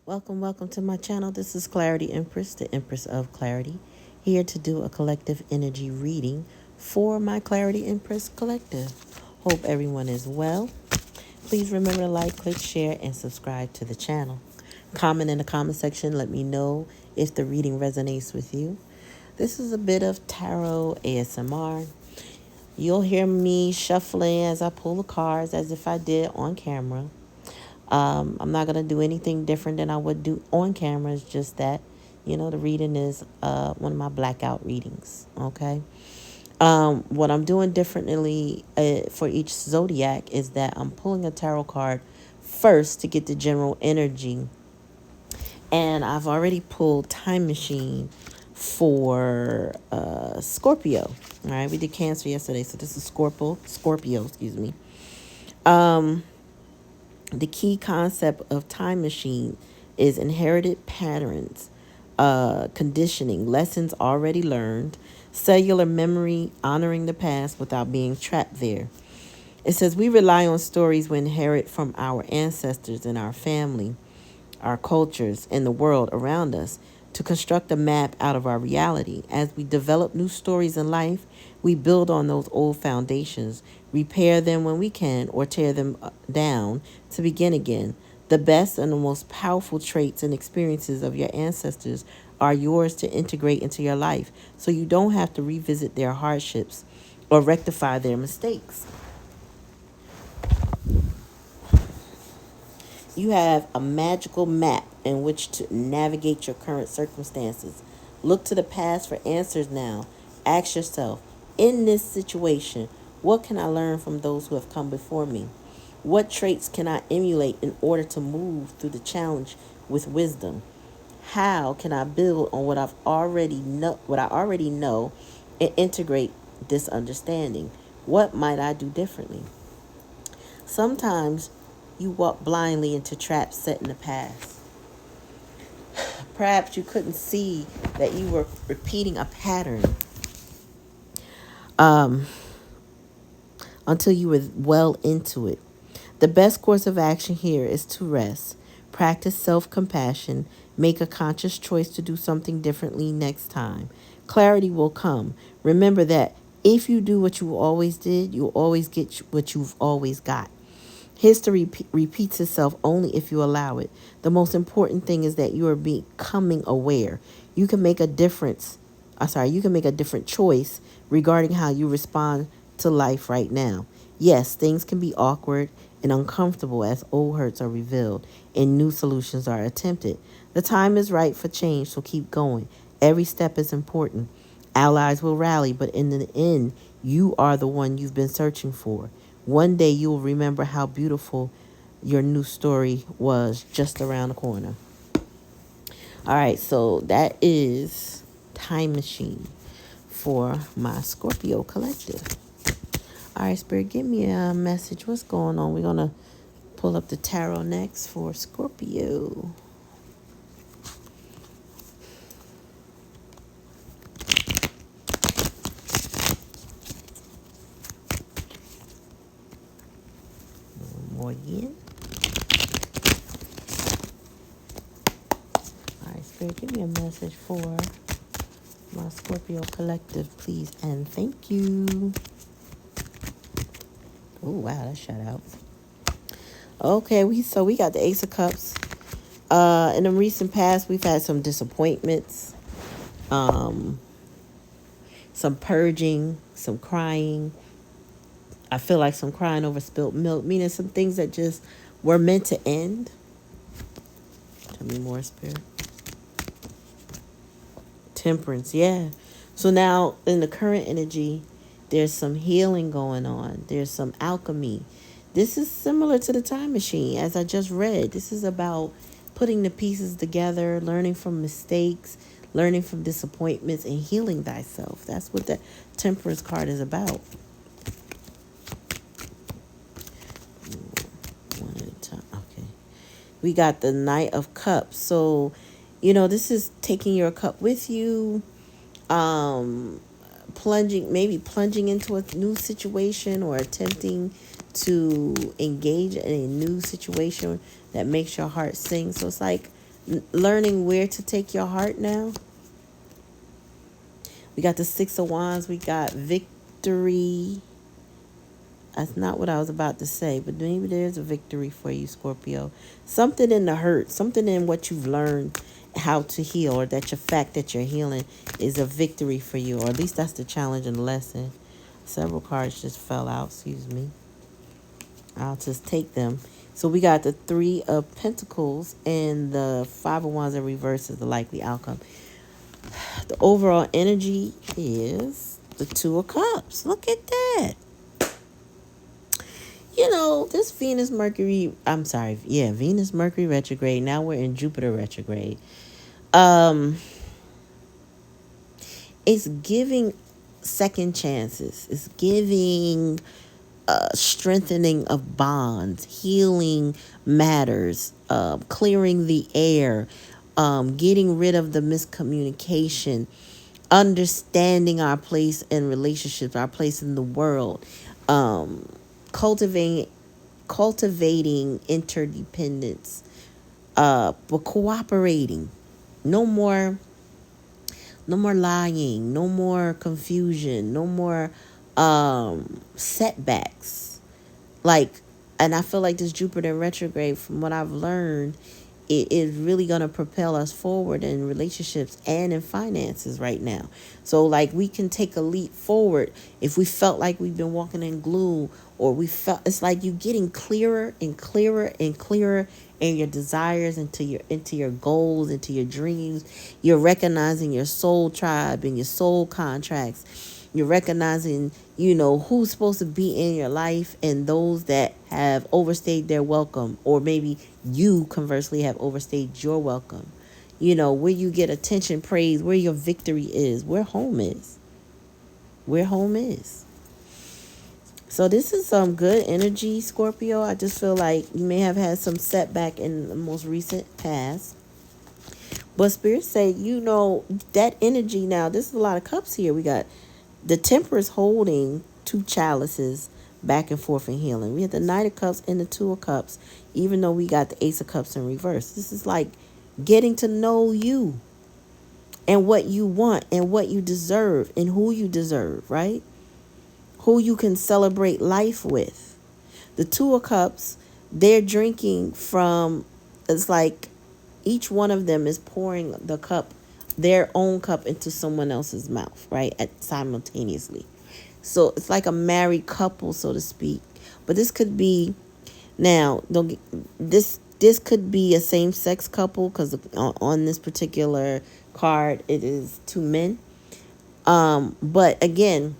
Welcome to my channel. This is Clarity Empress, the Empress of Clarity, here to do a collective energy reading for my Clarity Empress Collective. Hope everyone is well. Please remember to like, click, share, and subscribe to the channel. Comment in the comment section. Let me know if the reading resonates with you. This is a bit of tarot ASMR. You'll hear me shuffling as I pull the cards as if I did on camera. I'm not going to do anything different than I would do on camera. It's just that, the reading is one of my blackout readings, okay? What I'm doing differently for each zodiac is that I'm pulling a tarot card first to get the general energy. And I've already pulled Time Machine for Scorpio. All right, we did Cancer yesterday, so this is Scorpio, excuse me. The key concept of Time Machine is inherited patterns, conditioning, lessons already learned, cellular memory, honoring the past without being trapped there. It says we rely on stories we inherit from our ancestors and our family, our cultures, and the world around us to construct a map out of our reality. As we develop new stories in life, we build on those old foundations, repair them when we can, or tear them down to begin again. The best and the most powerful traits and experiences of your ancestors are yours to integrate into your life, so you don't have to revisit their hardships or rectify their mistakes. You have a magical map in which to navigate your current circumstances. Look to the past for answers now. Ask yourself, in this situation, what can I learn from those who have come before me? What traits can I emulate in order to move through the challenge with wisdom? How can I build on what I already know and integrate this understanding? What might I do differently? Sometimes you walk blindly into traps set in the past. Perhaps you couldn't see that you were repeating a pattern until you were well into it. The best course of action here is to rest, practice self-compassion, make a conscious choice to do something differently next time. Clarity will come. Remember that if you do what you always did, you'll always get what you've always got. History repeats itself only if you allow it. The most important thing is that you are becoming aware. You can make a difference. You can make a different choice regarding how you respond to life right now. Yes, things can be awkward and uncomfortable as old hurts are revealed and new solutions are attempted. The time is right for change, so keep going. Every step is important. Allies will rally, but in the end, you are the one you've been searching for. One day you will remember how beautiful your new story was just around the corner. All right, so that is Time Machine for my Scorpio Collective. All right, Spirit, give me a message. What's going on? We're going to pull up the tarot next for Scorpio. More again. All right, Spirit, give me a message for my Scorpio Collective, please, and thank you. Oh, wow, that shut out. Okay, we got the Ace of Cups. In the recent past, we've had some disappointments, some purging, some crying. I feel like some crying over spilled milk, meaning some things that just were meant to end. Tell me more, Spirit. Temperance, yeah. So now in the current energy, there's some healing going on. There's some alchemy. This is similar to the Time Machine, as I just read. This is about putting the pieces together, learning from mistakes, learning from disappointments, and healing thyself. That's what the Temperance card is about. One at a time. Okay. We got the Knight of Cups. So, this is taking your cup with you, plunging into a new situation or attempting to engage in a new situation that makes your heart sing. So it's like learning where to take your heart now. We got the Six of Wands. We got victory. That's not what I was about to say, but maybe there's a victory for you, Scorpio. Something in the hurt, something in what you've learned how to heal, or that your fact that you're healing is a victory for you, or at least that's the challenge and the lesson. Several cards just fell out, excuse me. I'll just take them. So we got the Three of Pentacles and the Five of Wands in reverse is the likely outcome. The overall energy is the Two of Cups. Look at that. This Venus Mercury retrograde. Now we're in Jupiter retrograde. Um, it's giving second chances. It's giving strengthening of bonds, healing matters, clearing the air, getting rid of the miscommunication, understanding our place in relationships, our place in the world, um, cultivating cultivating interdependence, but cooperating. No more no more lying, no more confusion, no more setbacks. Like, and I feel like this Jupiter retrograde, from what I've learned, it is really going to propel us forward in relationships and in finances right now. So like we can take a leap forward if we felt like we've been walking in gloom, or we felt it's like you getting clearer and clearer and clearer in your desires, into your goals, into your dreams. You're recognizing your soul tribe and your soul contracts. You're recognizing, who's supposed to be in your life, and those that have overstayed their welcome, or maybe you conversely have overstayed your welcome. Where you get attention, praise, where your victory is, where home is. Where home is. So this is some good energy, Scorpio. I just feel like you may have had some setback in the most recent past. But Spirit say, that energy now, this is a lot of cups here. We got the Temperance holding two chalices back and forth in healing. We have the Knight of Cups and the Two of Cups, even though we got the Ace of Cups in reverse. This is like getting to know you and what you want and what you deserve and who you deserve, right? Who you can celebrate life with. The Two of Cups, they're drinking from, it's like each one of them is pouring their own cup into someone else's mouth, right? Simultaneously. So it's like a married couple, so to speak. But this could be, now, this could be a same-sex couple, because on this particular card, it is two men. But again,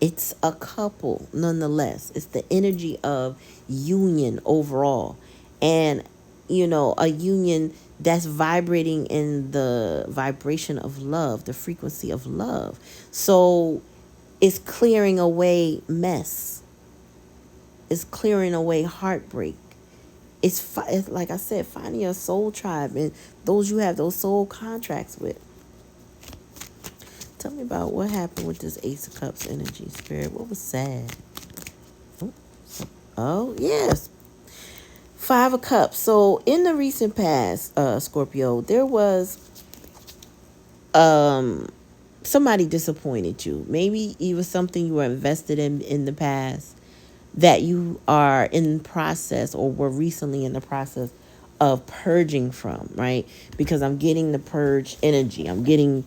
it's a couple nonetheless. It's the energy of union overall. And, a union that's vibrating in the vibration of love, the frequency of love. So it's clearing away mess. It's clearing away heartbreak. It's like I said, finding your soul tribe and those you have those soul contracts with. Tell me about what happened with this Ace of Cups energy, Spirit. What was sad? Oh, yes. Five of Cups. So in the recent past, Scorpio, there was somebody disappointed you. Maybe it was something you were invested in the past that you are in process, or were recently in the process of purging from, right? Because I'm getting the purge energy. I'm getting,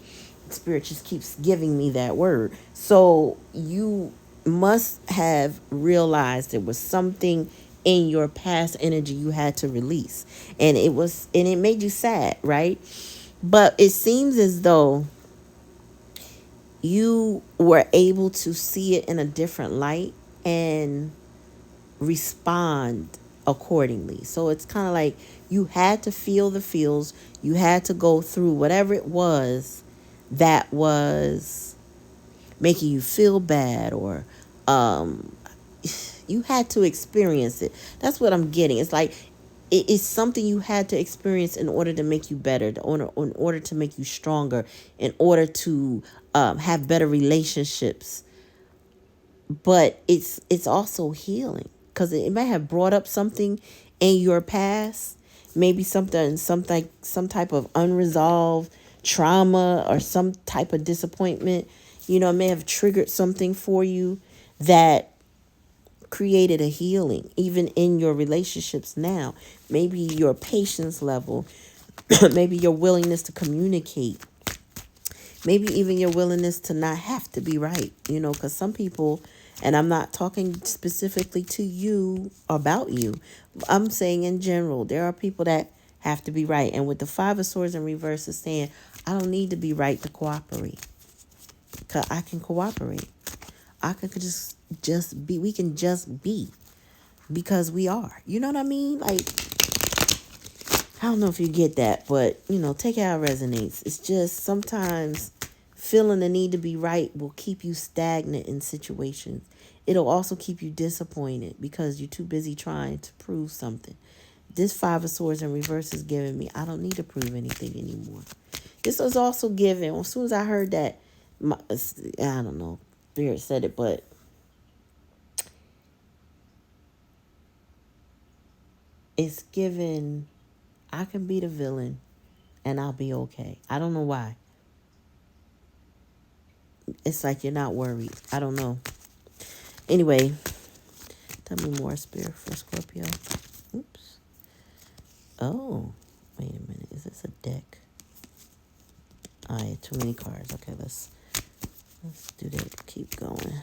Spirit just keeps giving me that word. So you must have realized there was something in your past energy you had to release. And it made you sad, right? But it seems as though you were able to see it in a different light and respond accordingly. So it's kind of like you had to feel the feels, you had to go through whatever it was that was making you feel bad, or you had to experience it. That's what I'm getting. It's like it's something you had to experience in order to make you better, in order to make you stronger, in order to have better relationships. But it's also healing, because it might have brought up something in your past maybe some type of unresolved trauma or some type of disappointment, it may have triggered something for you that created a healing even in your relationships now. Maybe your patience level, maybe your willingness to communicate, maybe even your willingness to not have to be right, because some people, and I'm not talking specifically to you, about you, I'm saying in general, there are people that have to be right. And with the Five of Swords in reverse is saying, I don't need to be right to cooperate, because I can cooperate. I can just be, we can just be, because we are, you know what I mean? Like, I don't know if you get that, but take it how it resonates. It's just sometimes feeling the need to be right will keep you stagnant in situations. It'll also keep you disappointed because you're too busy trying to prove something. This Five of Swords in reverse is giving me, I don't need to prove anything anymore. This was also given, as soon as I heard that, I don't know, Spirit said it, but it's given, I can be the villain and I'll be okay. I don't know why. It's like you're not worried. I don't know. Anyway, tell me more, Spirit, for Scorpio. Oops. Oh, wait a minute. Is this a deck? Oh, yeah, too many cards. Okay, let's do that. Keep going.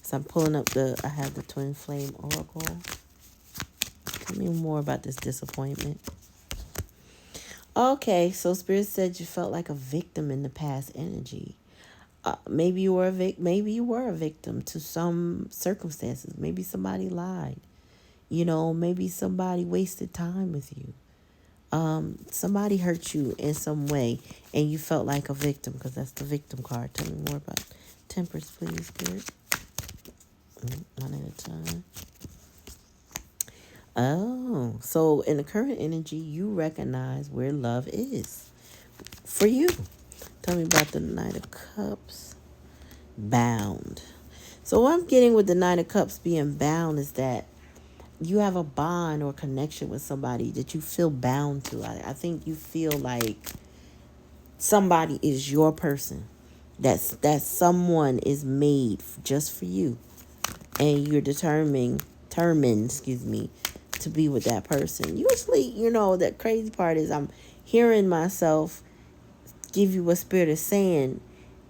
So I'm pulling up I have the Twin Flame Oracle. Tell me more about this disappointment. Okay, so Spirit said you felt like a victim in the past energy. Maybe you were a victim to some circumstances. Maybe somebody lied. Maybe somebody wasted time with you. Somebody hurt you in some way, and you felt like a victim because that's the victim card. Tell me more about Temperance, please, Spirit. One at a time. Oh, so in the current energy, you recognize where love is for you. Tell me about the Knight of Cups. Bound. So what I'm getting with the Knight of Cups being bound is that you have a bond or connection with somebody that you feel bound to. I think you feel like somebody is your person. That someone is made just for you, and you're determined, to be with that person. Usually, that crazy part is I'm hearing myself give you what Spirit is saying,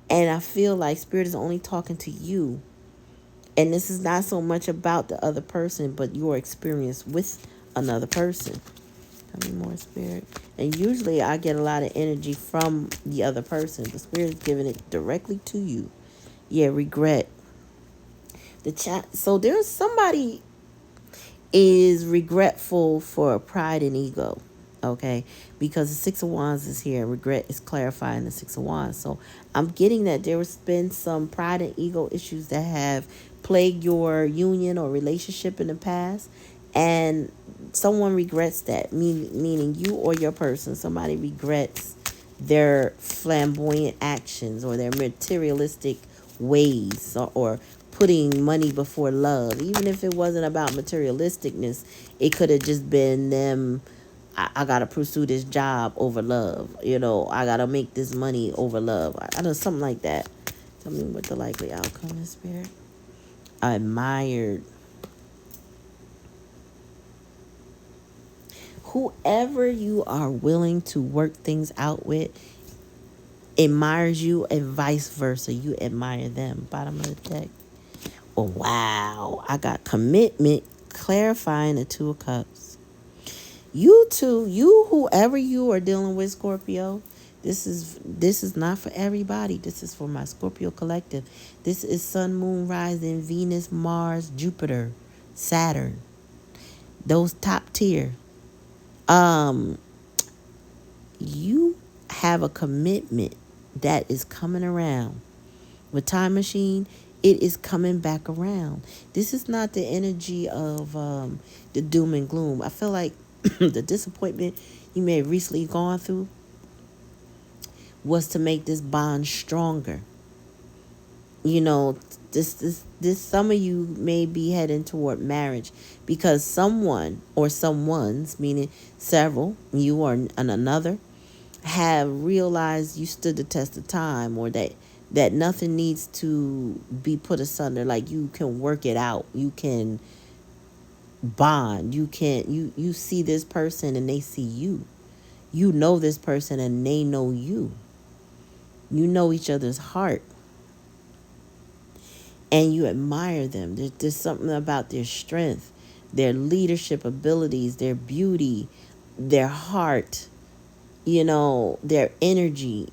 and I feel like Spirit is only talking to you. And this is not so much about the other person, but your experience with another person. Tell me more, Spirit. And usually I get a lot of energy from the other person. The Spirit is giving it directly to you. Yeah, regret. So there's somebody is regretful for pride and ego. Okay, because the Six of Wands is here. Regret is clarifying the Six of Wands. So I'm getting that there's been some pride and ego issues that have plagued your union or relationship in the past, and someone regrets that. Meaning you or your person. Somebody regrets their flamboyant actions or their materialistic ways, or putting money before love. Even if it wasn't about materialisticness, it could have just been them. I gotta pursue this job over love. I gotta make this money over love. I know, something like that. Tell me what the likely outcome is, Spirit. Admired. Whoever you are willing to work things out with admires you, and vice versa. You admire them. Bottom of the deck. Oh, wow. I got commitment, clarifying the Two of Cups. You two, whoever you are dealing with, Scorpio, this is not for everybody. This is for my Scorpio Collective. This is Sun, Moon, Rising, Venus, Mars, Jupiter, Saturn. Those top tier. You have a commitment that is coming around. With Time Machine, it is coming back around. This is not the energy of the doom and gloom. I feel like the disappointment you may have recently gone through was to make this bond stronger. You know, this some of you may be heading toward marriage because someone or someone's, meaning several, you or another, have realized you stood the test of time, or that nothing needs to be put asunder. Like, you can work it out, you can bond, you see this person and they see you, you know this person and they know you, you know each other's heart, and you admire them. There's something about their strength, their leadership abilities, their beauty, their heart, their energy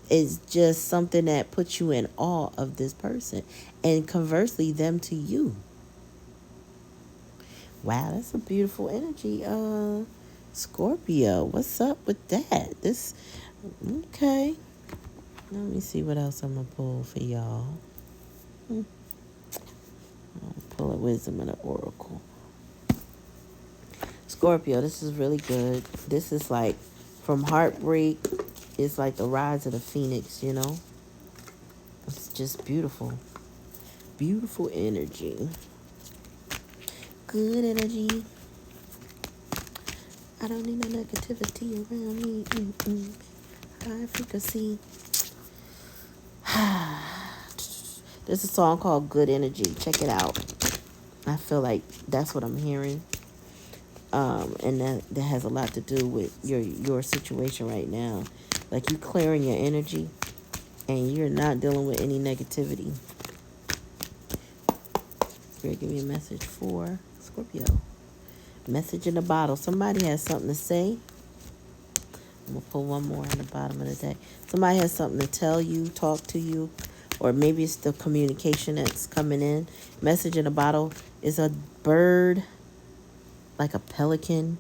is just something that puts you in awe of this person, and conversely them to you. Wow, that's a beautiful energy. Scorpio, what's up with that? This okay. Let me see what else I'm gonna pull for y'all. I'll pull a wisdom and an oracle. Scorpio, this is really good. This is like from heartbreak. It's like the rise of the phoenix, It's just beautiful. Beautiful energy. Good energy. I don't need no negativity around me. High frequency. There's a song called Good Energy. Check it out. I feel like that's what I'm hearing. And that has a lot to do with your situation right now. Like, you clearing your energy and you're not dealing with any negativity. Spirit, give me a message for Scorpio. Message in the bottle. Somebody has something to say. I'm going to pull one more on the bottom of the deck. Somebody has something to tell you, talk to you, or maybe it's the communication that's coming in. Message in a bottle is a bird, like a pelican,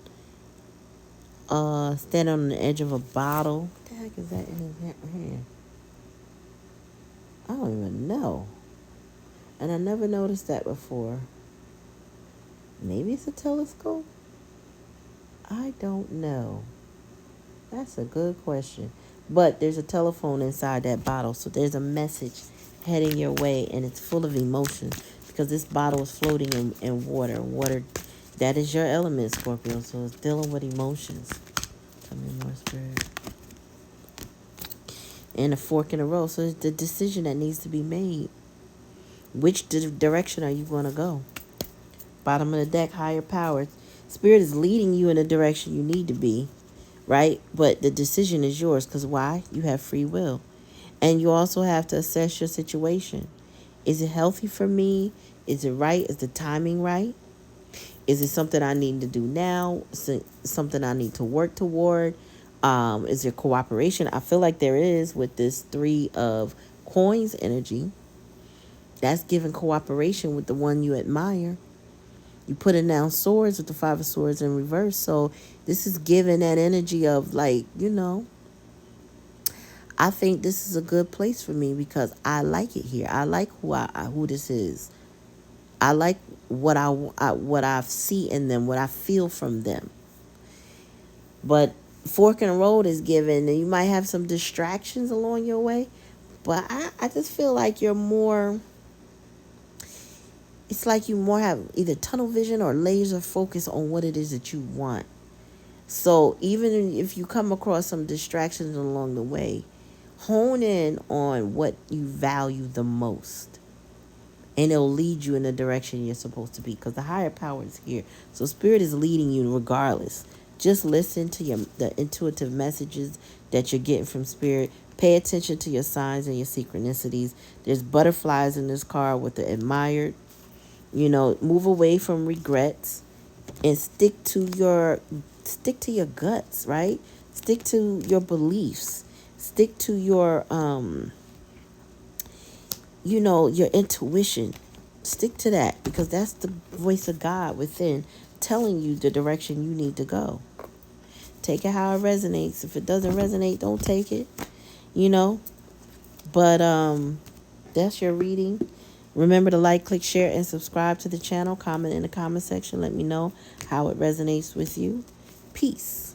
standing on the edge of a bottle. What the heck is that in his hand? I don't even know. And I never noticed that before. Maybe it's a telescope? I don't know. That's a good question. But there's a telephone inside that bottle, so there's a message heading your way, and it's full of emotion because this bottle is floating in water. Water, that is your element, Scorpio, so it's dealing with emotions. Tell me more, Spirit. And a fork in the road, so it's the decision that needs to be made. Which direction are you going to go? Bottom of the deck, higher power. Spirit is leading you in the direction you need to be, right? But the decision is yours, because why? You have free will. And you also have to assess your situation. Is it healthy for me? Is it right? Is the timing right? Is it something I need to do now? Is it something I need to work toward? Is there cooperation? I feel like there is with this 3 of coins energy. That's giving cooperation with the one you admire. You put it down swords with the 5 of swords in reverse. So this is giving that energy of, like, I think this is a good place for me because I like it here. I like who this is. I like what I see in them, what I feel from them. But fork in the road is given, and you might have some distractions along your way. But I just feel like you're more. It's like you more have either tunnel vision or laser focus on what it is that you want. So even if you come across some distractions along the way, hone in on what you value the most. And it'll lead you in the direction you're supposed to be, because the higher power is here. So Spirit is leading you regardless. Just listen to the intuitive messages that you're getting from Spirit. Pay attention to your signs and your synchronicities. There's butterflies in this card with the admired. Move away from regrets and stick to your guts, right? Stick to your beliefs. Stick to your your intuition. Stick to that, because that's the voice of God within telling you the direction you need to go. Take it how it resonates. If it doesn't resonate, don't take it. But that's your reading. Remember to like, click, share, and subscribe to the channel. Comment in the comment section. Let me know how it resonates with you. Peace.